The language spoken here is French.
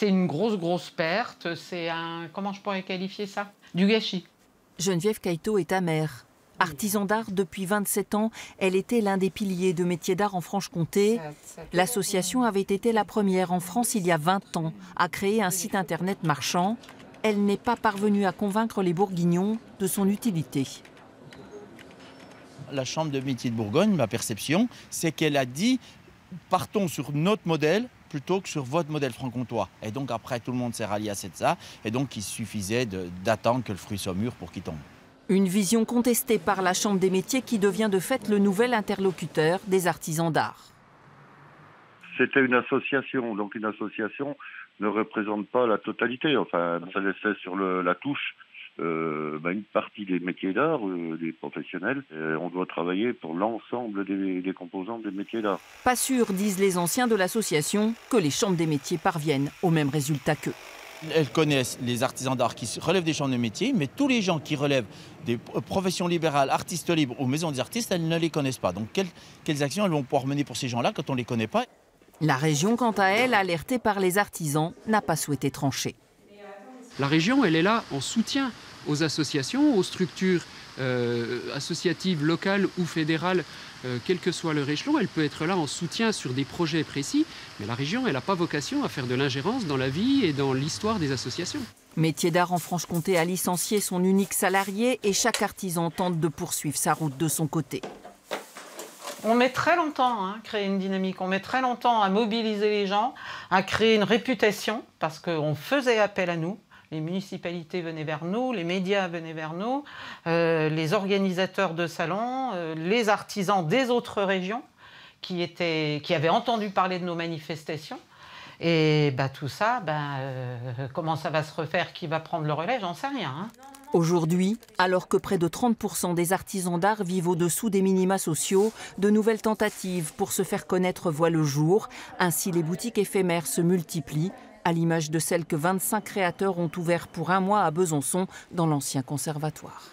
C'est une grosse perte. C'est un... Comment je pourrais qualifier ça? Du gâchis. Geneviève Caïto est amère. Artisan d'art depuis 27 ans, elle était l'un des piliers de métiers d'art en Franche-Comté. L'association avait été la première en France il y a 20 ans à créer un site internet marchand. Elle n'est pas parvenue à convaincre les Bourguignons de son utilité. La Chambre de métiers de Bourgogne, ma perception, c'est qu'elle a dit partons sur notre modèle plutôt que sur votre modèle franc-comtois. Et donc après, tout le monde s'est rallié à ça. Et donc il suffisait d'attendre que le fruit soit mûr pour qu'il tombe. Une vision contestée par la Chambre des métiers qui devient de fait le nouvel interlocuteur des artisans d'art. C'était une association, donc une association ne représente pas la totalité. Enfin, ça laissait sur la touche une partie des métiers d'art, des professionnels. On doit travailler pour l'ensemble des composants des métiers d'art. Pas sûr, disent les anciens de l'association, que les chambres des métiers parviennent au même résultat qu'eux. Elles connaissent les artisans d'art qui relèvent des chambres de métiers, mais tous les gens qui relèvent des professions libérales, artistes libres ou maisons des artistes, elles ne les connaissent pas. Donc quelles actions elles vont pouvoir mener pour ces gens-là quand on ne les connaît pas? La région, quant à elle, alertée par les artisans, n'a pas souhaité trancher. La région, elle est là en soutien aux associations, aux structures associatives locales ou fédérales, quel que soit leur échelon. Elle peut être là en soutien sur des projets précis, mais la région, elle n'a pas vocation à faire de l'ingérence dans la vie et dans l'histoire des associations. Métiers d'art en Franche-Comté a licencié son unique salarié et chaque artisan tente de poursuivre sa route de son côté. On met très longtemps à créer une dynamique, on met très longtemps à mobiliser les gens, à créer une réputation, parce qu'on faisait appel à nous. Les municipalités venaient vers nous, les médias venaient vers nous, les organisateurs de salons, les artisans des autres régions qui avaient entendu parler de nos manifestations. Et tout ça, comment ça va se refaire, qui va prendre le relais, j'en sais rien. Hein. Aujourd'hui, alors que près de 30% des artisans d'art vivent au-dessous des minima sociaux, de nouvelles tentatives pour se faire connaître voient le jour. Ainsi, les boutiques éphémères se multiplient, à l'image de celles que 25 créateurs ont ouvert pour un mois à Besançon, dans l'ancien conservatoire.